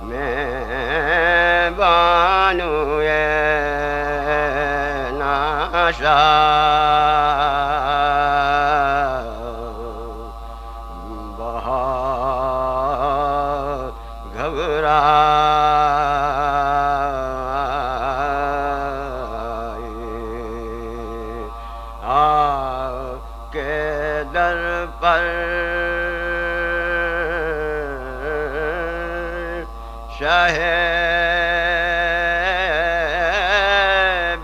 میں بہت گھبرائے آپ کے در پر شاہ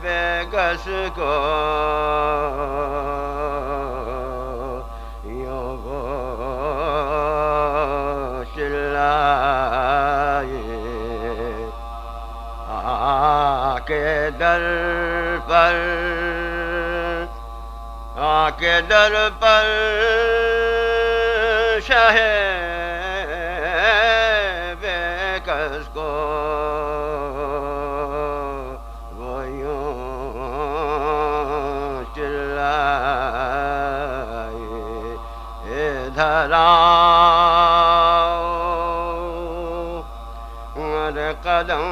بے کس کو یوں وہ چلائے آکے در پر آکے در پر شاہ بے کس کو وہ یوں چلائے ادھر آؤ اور قدم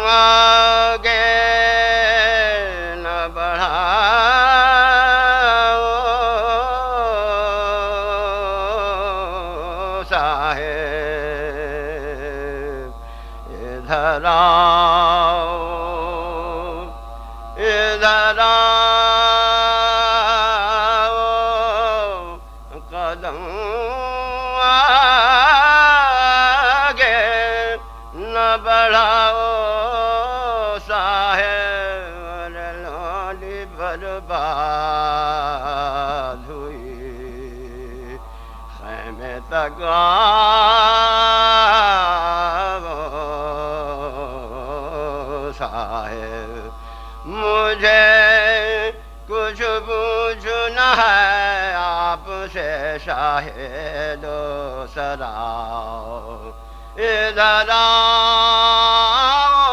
آگے نہ بڑھاؤ صاحب ادھر آؤ ادھر آؤ قدم آگے نہ بڑھاؤ صاحب لولی برباد ہوئی خیمے تک آؤ صاحب مجھے کچھ پوچھنا ہے آپ سے شاہد و سراؤ ادھر آؤ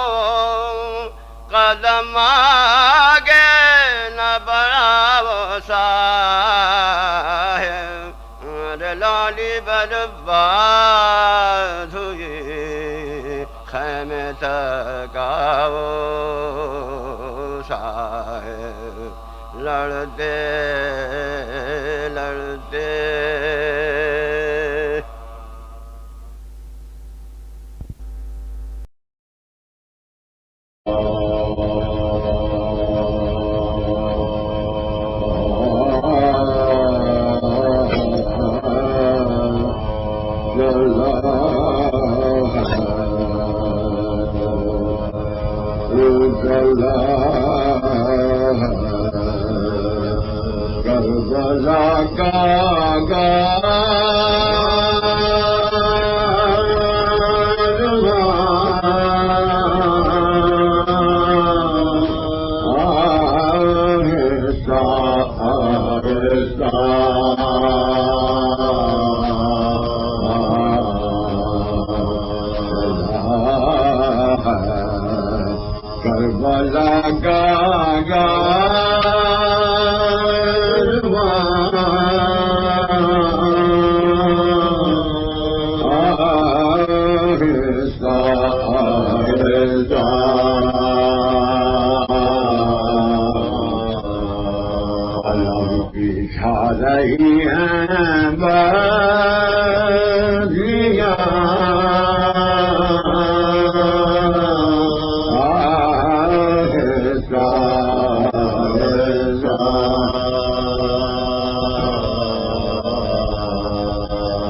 قدم آگے نہ بڑھاؤ صاحب لالی برباد ہوئی خیمے تک آؤ صاحب لڑتے لڑتے کربلا کا کربلا کا بچھا رہی ہیں بدریاں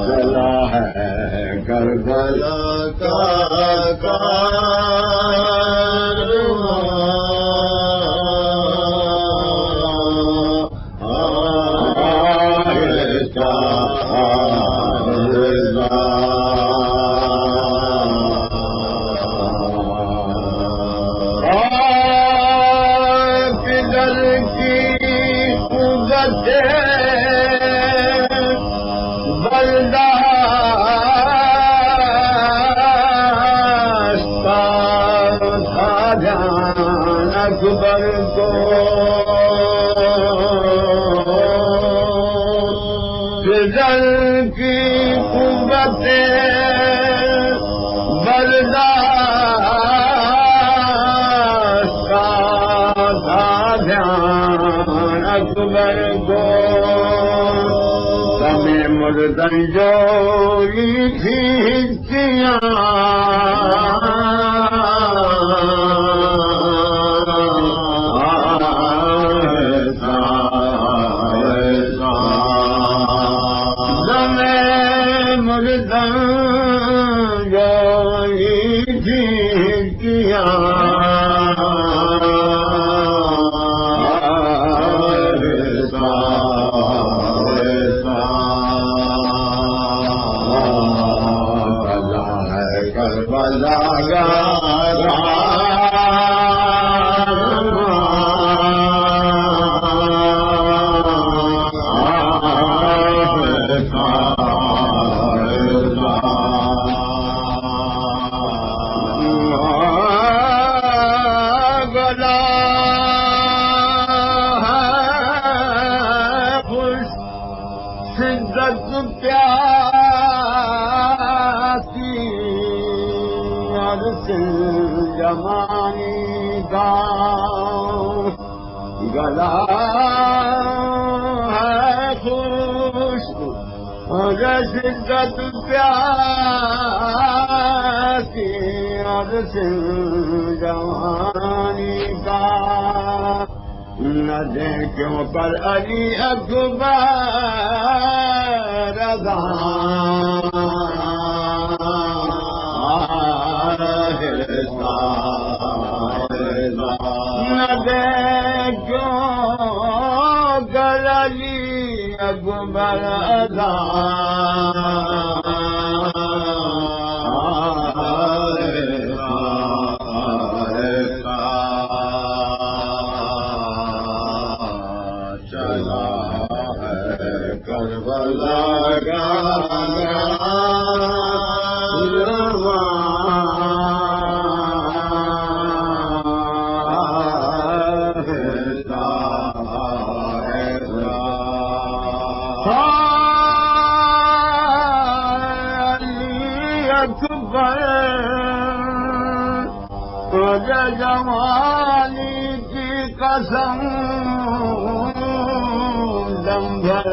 چلا ہے کربلا کا اکبر کو فضل کی قوتیں برداشت کا مردن جوئی تھی ہچیاں گلا ہے خوش اور شدت پیاسی اور جوانی کا نہ دیکھوں پر علی اکبر رضا نہ دیکھو گلی اکبر ادا چلا ہے کربلا جوانی کی قسم دم بھر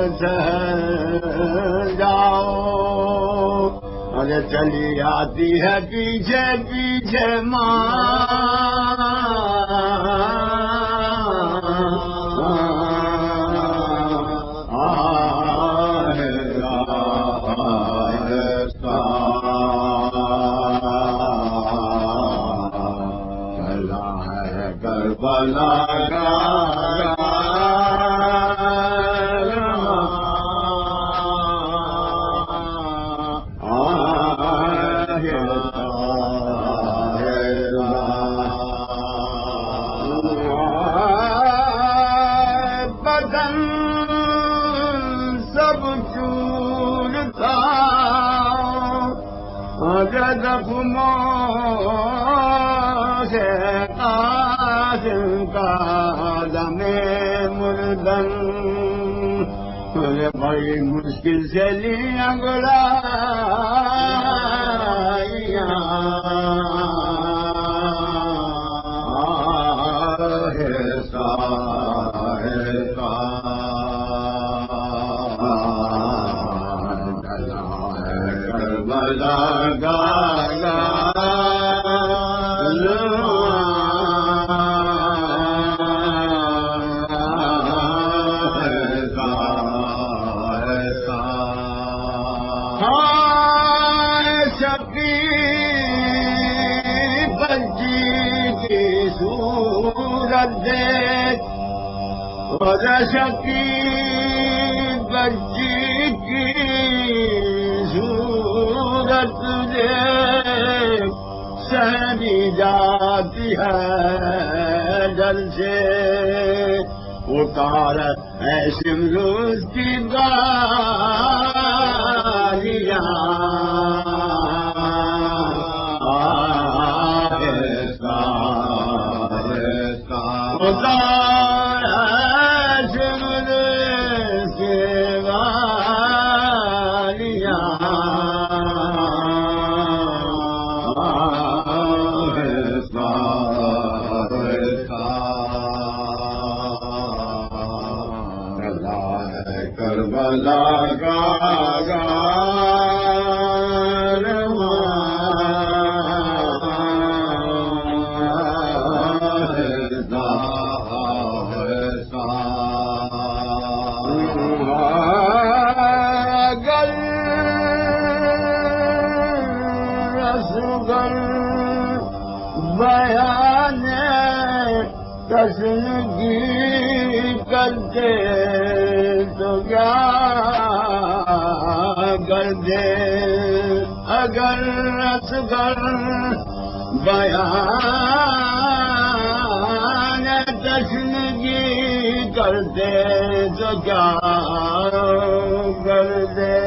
جاؤ ارے چلی آتی ہے پیچھے پیچھے کربلا کا بدن سب چورتا زخموں سے کا دمے مردن بڑی مشکل سے لیا گڑائیاں کربلا گا شکی بچی کی صورت دیکھ سہری جاتی ہے جل سے اتار ہے سمروز کی بالیاں کربلا کا تشنگی کرتے تو کیا کر دے اگر اصغر بیان تشنگی کرتے تو کیا کر دے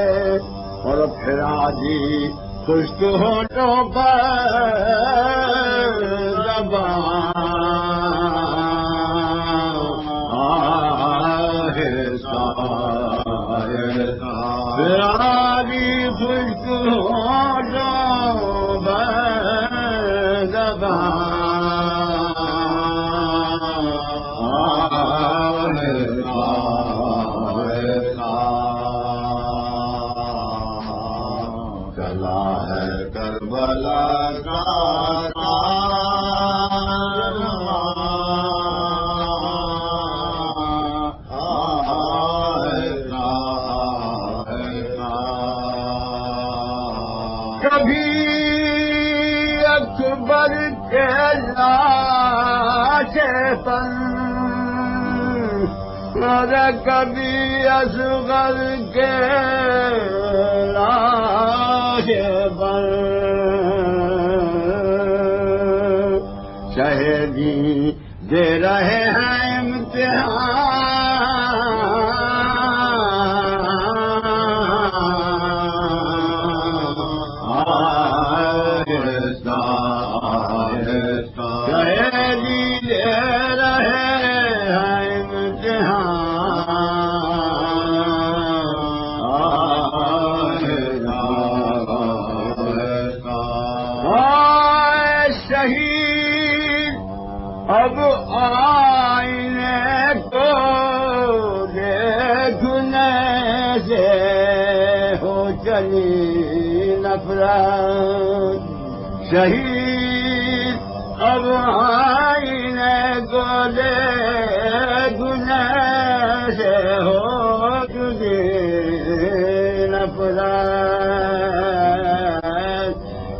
اور پھر آجی خشک ہونٹوں پر زبان پھر آجی خشک ہونٹوں پر زبان کربلا کا کبھی اکبر کے لاش پر اور کبھی اصغر کے لاش پر شہیدی دے رہے ہیں اب آئینے کو دیکھنے سے ہو چلی نفرت شہید اب آئینے کو دیکھنے سے ہو چلی نفرت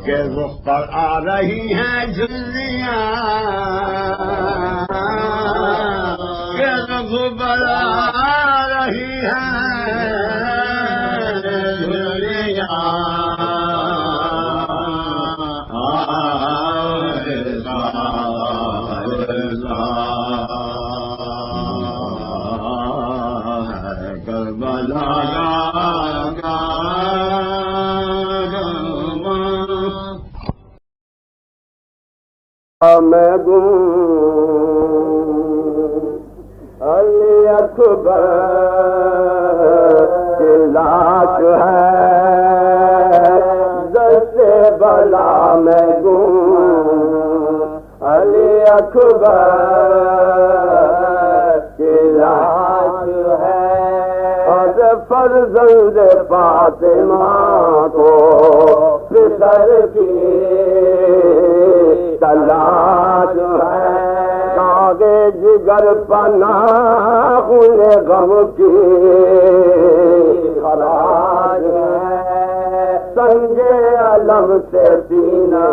کہ رخ پر آ رہی ہیں جھلیاں کہ رخ پر آ رہی ہیں جھلیاں کربلا میں گم علی اکبر کی لاش ہے دست بلا میں گم علی اکبر کی لاش ہے اور فرزند فاطمہ کو فکر کی تلاش ہے کاغے جگر پنا خون غم کی خراج ہے سنگ علم سے سینہ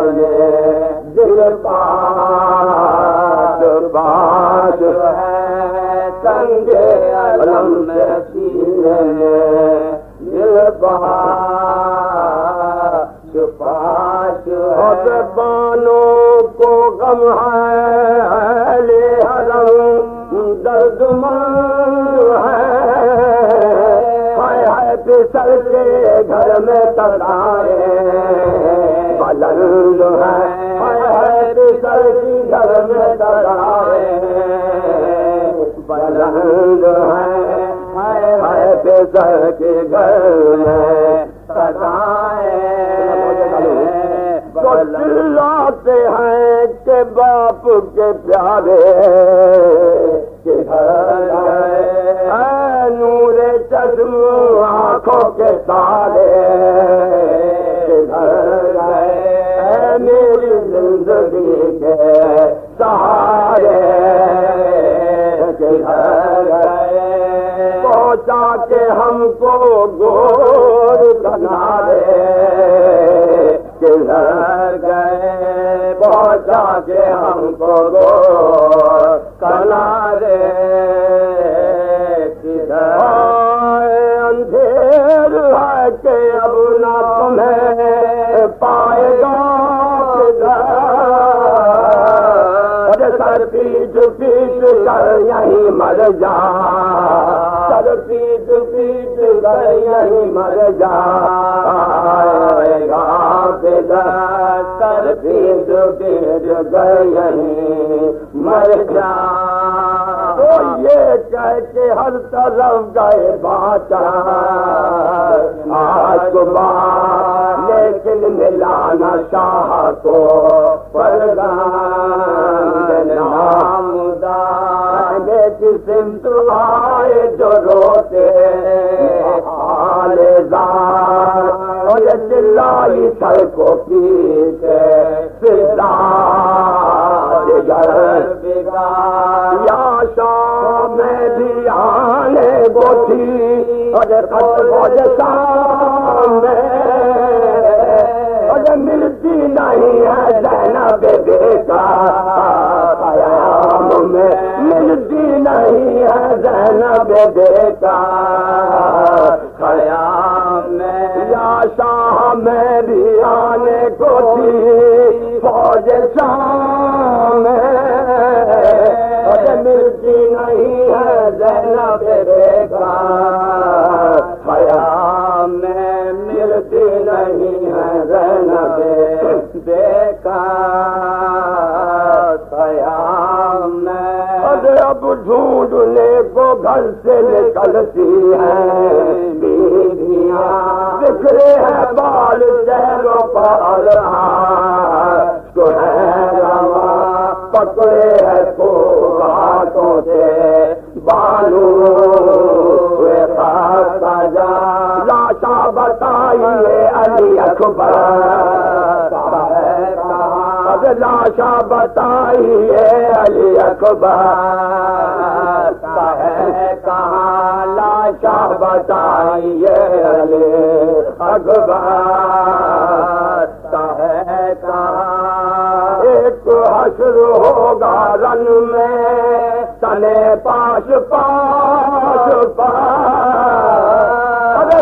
دل پاس پاس ہے سنگ علم سے سینہ دل پاس پاس اور بانوں کو غم ہے اہل حرم درد مند ہے پسر کے گھر میں تدارے بلند ہے پسر کی گھر میں تدارے بلند ہے پسر کے گھر میں چلاتے ہیں کہ باپ کے پیارے کے گھر اے نور چشم آنکھوں کے تارے کے گھر اے میری زندگی کے سہارے کے گھر پہنچا کے ہم کو گور کنارے کے گھر گئے پہنچا کہ ہم کو گو کنارے کدھر اندھیر ہے کہ اب نہ تمہیں پائے گا کدھر سر پیٹ پیٹ کر یہیں مر جا سر پیٹ پیٹ کر یہیں مر جا سر پیٹ پیٹ کر یہیں مر جا یہ کہہ کے ہر طرف گئے باچا آج بار لیکن ملانا شاہ کو قسم دعائے جو روتے اور چلائی سڑکوں پیچھے یا شام میں بھی آنے کو تھی اور شام میں اور ملتی نہیں ہے زینب بیٹا قیام میں ملتی نہیں ہے زینب بیٹا قیام میں یا شاہ میں بھی آنے کو تھی فوج شام میں اور ملتی نہیں ہے زینب بیٹا قیام میں ملتی نہیں ہے زینب بیٹا قیام میں اب ڈھونڈنے کو گھر سے نکلتی ہیں بیویاں بکھرے ہیں بال چہروں پر تو ہے رواں پکڑے ہے کو ہاتھوں سے بالو جا لاشا بتائیے علی اکبر لاشا بتائیے علی اکبر ہے کہاں لاشا بتائیے علی اکبر ہے کہاں ایک حشر ہوگا رن میں تنے پاش پاش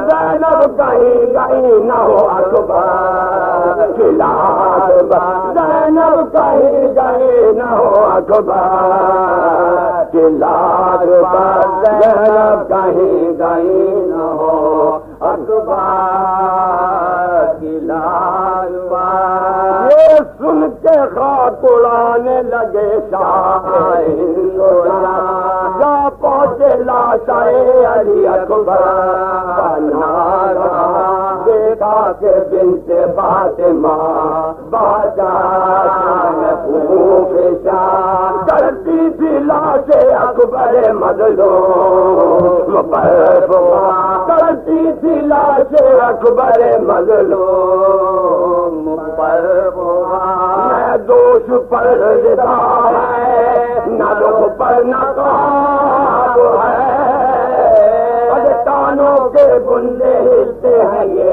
زینب کہیں گئی نہ ہو اکبر کھلا زینب کہیں گئی نہ ہو اکبر کھلا زینب کہیں گئی نہ ہو اکبر کھلا یہ سن کے خاک اڑانے لگے شاہ جا پہنچے لاشائے علی اکبر دیکھا کہ بنت فاطمہ باجا کرتی تھی لاش اکبر مظلوم پر کرتی تھی لاش اکبر مظلوم پر نہ دوش پر رضا ہے نہ لوگ پر نقاب ہے کانوں کے بندے ہلتے ہیں یہ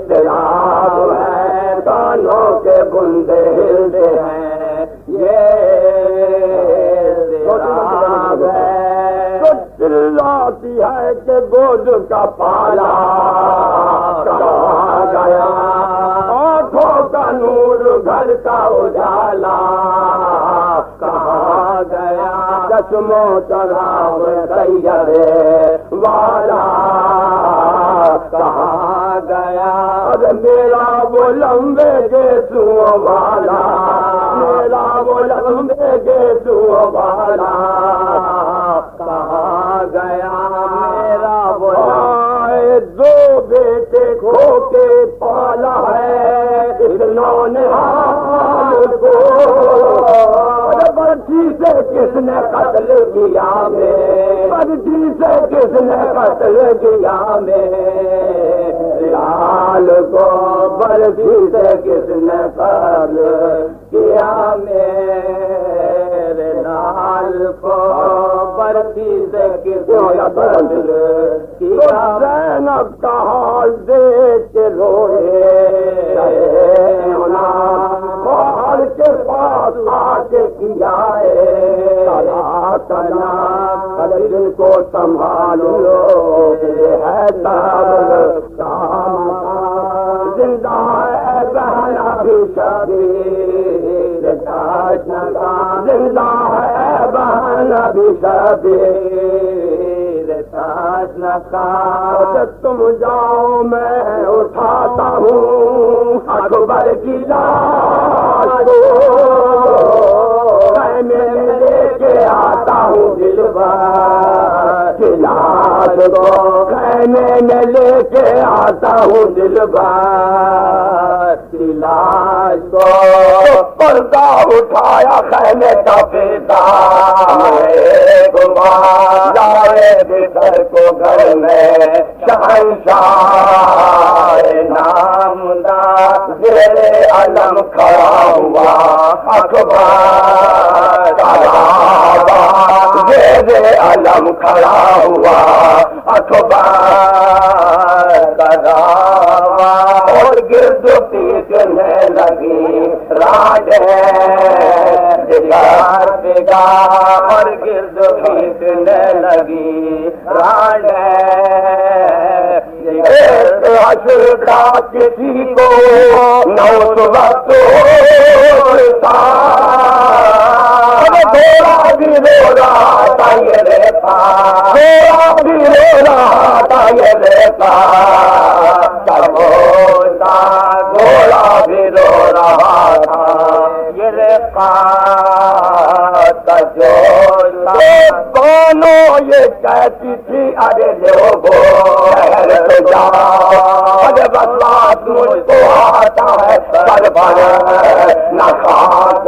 تیراب ہے کانوں کے بندے ہلتے ہیں یہ تیراب ہے تو چلاتی ہے کہ گود کا پالا کہاں گیا آنکھوں کا نور گھر کا اجالا کہاں گیا چشموں چراغ تیارے والا کہاں گیا ارے میرا وہ لمبے گیسوں والا میرا وہ لمبے گیسوں والا کہاں گیا میرا وہ دو بیٹے کھو کے پالا ہے انہوں نے حال کو برچی سے کس نے قتل کیا میں برچی سے کس نے قتل کیا میں لال کو برچی سے کس نے قتل کیا میرے لال کو برچی سے کس نے قتل کیا زینب کا حال دیکھ کے روئے حال کے سنبھال لو ہے تاب کام زندہ ہے بہنا بھی شبیر زندہ ہے بہنا بھی شبیر تم جاؤ میں اٹھاتا ہوں اکبر کی لاش میں لے کے آتا ہوں دلبر کی لاش کو میں لے کے آتا ہوں دلبر کی لاش کو پردہ اٹھایا خیمے کا پیدا لائے بسر کو گھر میں شہنشاہ نامدار زیر علم کھڑا ہوا اکبر زیر علم کھڑا ہوا اکبر اور گرد پیٹنے لگی راج اور گرد پیٹنے لگی راج حشر کا کسی کو نو وقت تھوڑا بھی رو رہا تھا یہ رہتا تھوڑا بھی رو رہا تھا یہ رہتا تھوڑا بھی رو رہا تھا یہ رہتا کونوں یہ کہتی تھی ارے لوگوں ارے بات مجھ کو آتا ہے پر بھر نہ خاک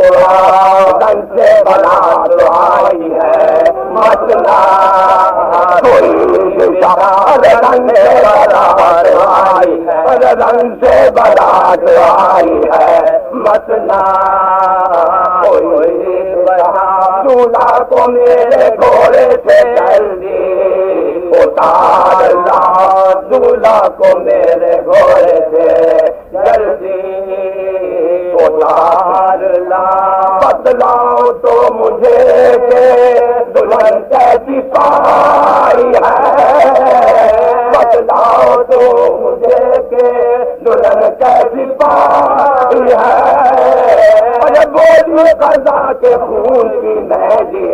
رنگ سے بنا تو آئی ہے مسئلہ کوئی رنگ سے بنا تو آئی ہے رنگ سے بنا تو آئی ہے مسئلہ کوئی دولہا کو میرے گھوڑے سے جلدی اتار لا دولہا کو میرے گھوڑے سے جلدی اتار لا بتلاؤ تو مجھے کہ دلہن کیسی پائی ہے بتلاؤ تو مجھے کہ دلہن کیسی پائی ہے بولی قضا کے خون کی مہندی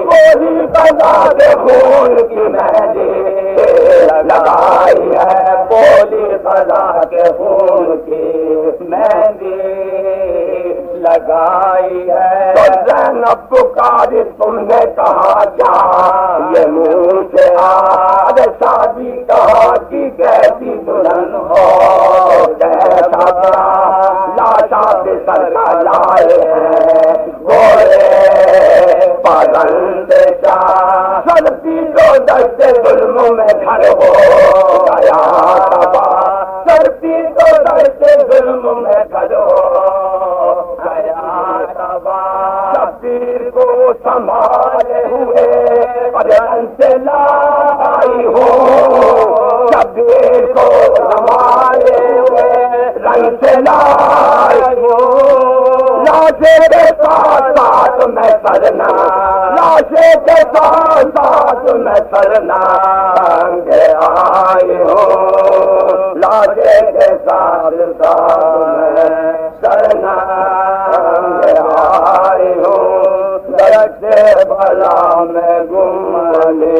بولی قضا کے خون کی مہندی لگائی ہے بولی قضا کے خون کی مہندی لگائی ہے تو زینب پکاری تم نے کہا کیا یہ منہ سے آج شادی کہا کہ کیسی دلہن ہو کیسا لاشا پہ سر کا لائے ہیں گھوڑے پرندے چاہ سر پیٹو دست ظلم میں گھر ہو گیا تباہ سر پیٹو دست ظلم میں گھر ہو گیا تباہ شبیر کو سنبھالے ہوئے پرن سے لائی ہو شبیر کو سنبھالے ہوئے رنگ سے لائی ہو لاشے کے ساتھ ساتھ میں سرنا لاشے کے ساتھ ساتھ میں سرنا سنگے آئی ہوں لاشے کے ساتھ ساتھ میں سرنا سنگے آئی ہوں درد بھلا میں گم لے